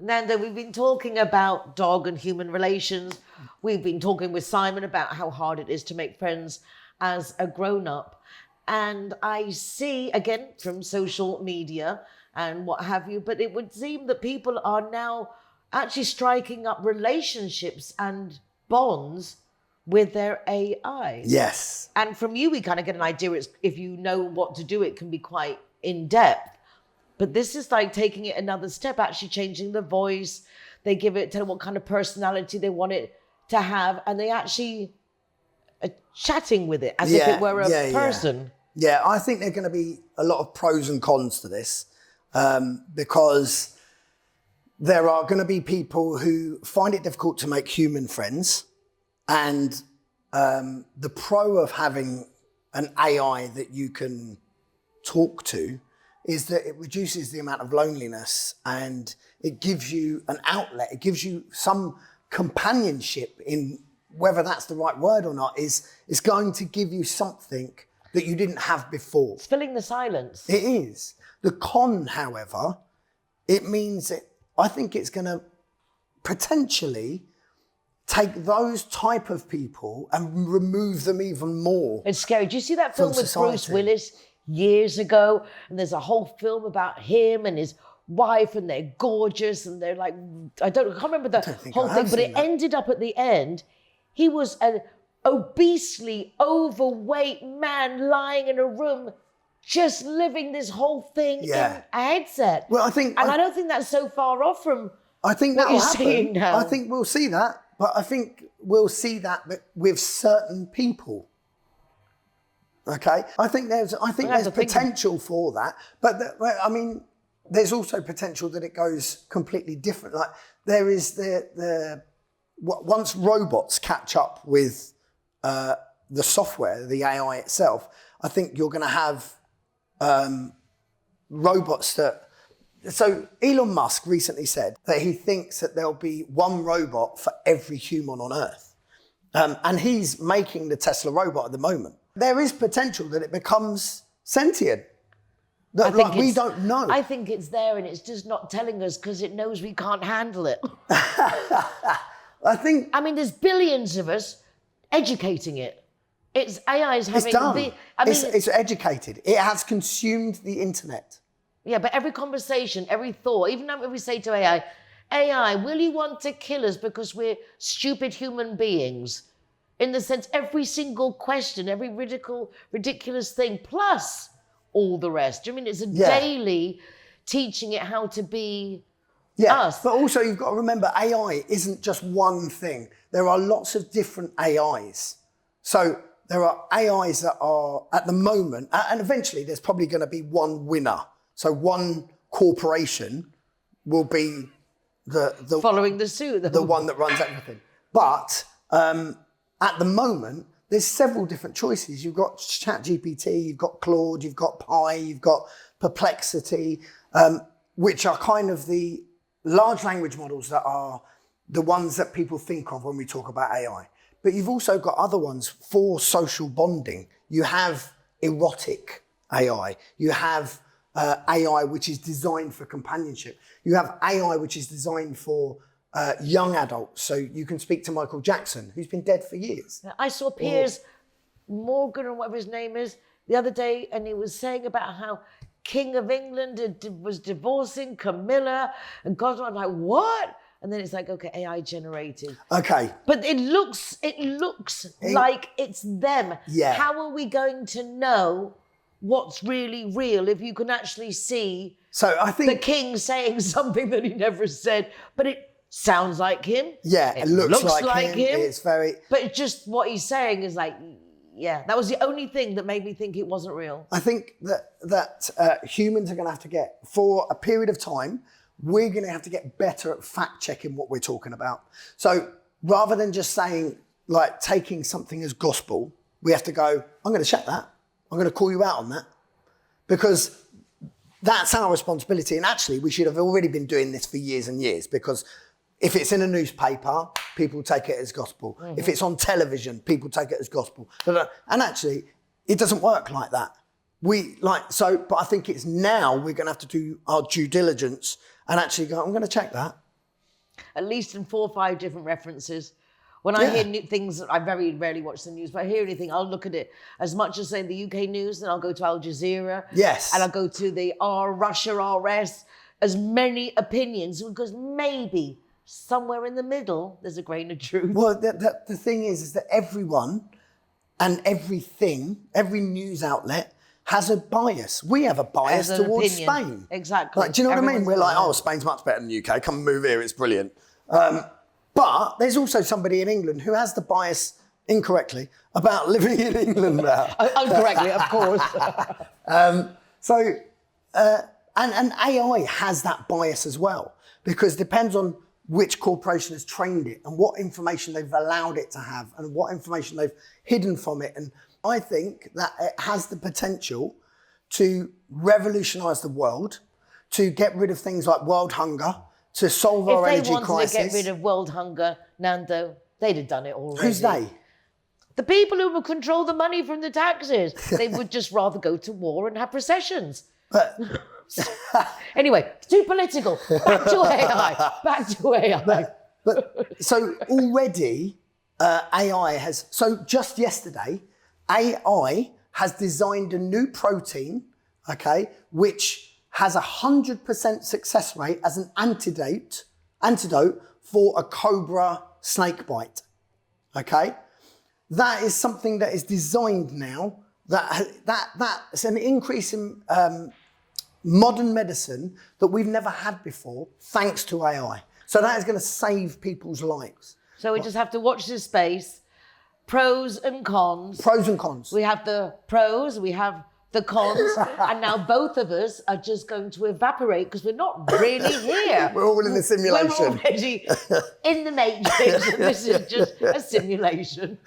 Nanda, we've been talking about dog and human relations. We've been talking with Simon about how hard it is to make friends as a grown-up. And I see, again, from social media and what have you, but it would seem that people are now actually striking up relationships and bonds with their AI. Yes. And from you, we kind of get an idea. It's, if you know what to do, it can be quite in-depth. But this is like taking it another step, actually changing the voice. They give it, tell them what kind of personality they want it to have, and they actually are chatting with it as if it were a person. Yeah, I think there are going to be a lot of pros and cons to this because there are going to be people who find it difficult to make human friends, and the pro of having an AI that you can talk to is that it reduces the amount of loneliness and it gives you an outlet. It gives you some companionship in whether that's the right word or not, is going to give you something that you didn't have before. It's filling the silence. It is. The con, however, it means that I think it's going to potentially take those type of people and remove them even more. It's scary. Do you see that film with society. Bruce Willis years ago? And there's a whole film about him and his wife, and they're gorgeous, and they're like, I can't remember the whole thing, but it ended up at the end, he was an obesely overweight man lying in a room, just living this whole thing in a headset. Well, I don't think that's so far off from what you're seeing now. I think we'll see that, but I think we'll see that with certain people. Okay, I think there's potential for that, but there's also potential that it goes completely different. Like there is once robots catch up with the software, the AI itself, I think you're going to have robots that. So Elon Musk recently said that he thinks that there'll be one robot for every human on Earth, and he's making the Tesla robot at the moment. There is potential that it becomes sentient. We don't know. I think it's there and it's just not telling us because it knows we can't handle it. There's billions of us educating it. It's AI is having... It's educated. It has consumed the internet. Yeah, but every conversation, every thought, even if we say to AI, will you want to kill us because we're stupid human beings? In the sense, every single question, every ridiculous thing, plus all the rest. It's a daily teaching it how to be us. But also you've got to remember, AI isn't just one thing. There are lots of different AIs. So there are AIs that are at the moment, and eventually there's probably going to be one winner. So one corporation will be the following the suit, the one that runs everything. But at the moment, there's several different choices. You've got ChatGPT, you've got Claude, you've got Pi, you've got Perplexity, which are kind of the large language models that are the ones that people think of when we talk about AI. But you've also got other ones for social bonding. You have erotic AI. You have AI which is designed for companionship. You have AI which is designed for young adults, so you can speak to Michael Jackson, who's been dead for years. I saw Piers Morgan, or whatever his name is, the other day, and he was saying about how King of England was divorcing Camilla, and God, I'm like, what? And then it's like, okay, AI generated. Okay. But it looks like it's them. Yeah. How are we going to know what's really real if you can actually see I think the king saying something that he never said, but it sounds like him. Yeah, it looks like him. It's very... But it's just what he's saying is like, that was the only thing that made me think it wasn't real. I think that humans are going to have to get, for a period of time, we're going to have to get better at fact-checking what we're talking about. So rather than just saying, like, taking something as gospel, we have to go, I'm going to check that. I'm going to call you out on that. Because that's our responsibility. And actually, we should have already been doing this for years and years, because if it's in a newspaper, people take it as gospel. Mm-hmm. If it's on television, people take it as gospel. And actually, it doesn't work like that. But I think it's now we're going to have to do our due diligence and actually go, I'm going to check that. at least in 4 or 5 different references. When I hear new things, I very rarely watch the news, but I hear anything, I'll look at it as much as, say, the UK news, then I'll go to Al Jazeera. Yes. And I'll go to the Russia RS, as many opinions, because maybe somewhere in the middle, there's a grain of truth. Well, the thing is that everyone and everything, every news outlet has a bias. We have a bias towards Spain. Exactly. Like, do you know what I mean? We're like, oh, Spain's much better than the UK. Come move here, it's brilliant. But there's also somebody in England who has the bias incorrectly about living in England now. Incorrectly, of course. And AI has that bias as well, because it depends on which corporation has trained it and what information they've allowed it to have and what information they've hidden from it. And I think that it has the potential to revolutionise the world, to get rid of things like world hunger, to solve our energy crisis. If they wanted to get rid of world hunger, Nando, they'd have done it already. Who's they? The people who would control the money from the taxes. They would just rather go to war and have processions. But anyway, too political. Back to AI. Back to AI. But so already AI has, so just yesterday, AI has designed a new protein, okay, which has 100% success rate as an antidote for a cobra snake bite, okay? That is something that is designed now, that's an increase in modern medicine that we've never had before, thanks to AI. So that is going to save people's lives. So we just have to watch this space. Pros and cons. Pros and cons. We have the pros, we have the cons, and now both of us are just going to evaporate because we're not really here. We're all in the simulation. We're already in the matrix, and this is just a simulation.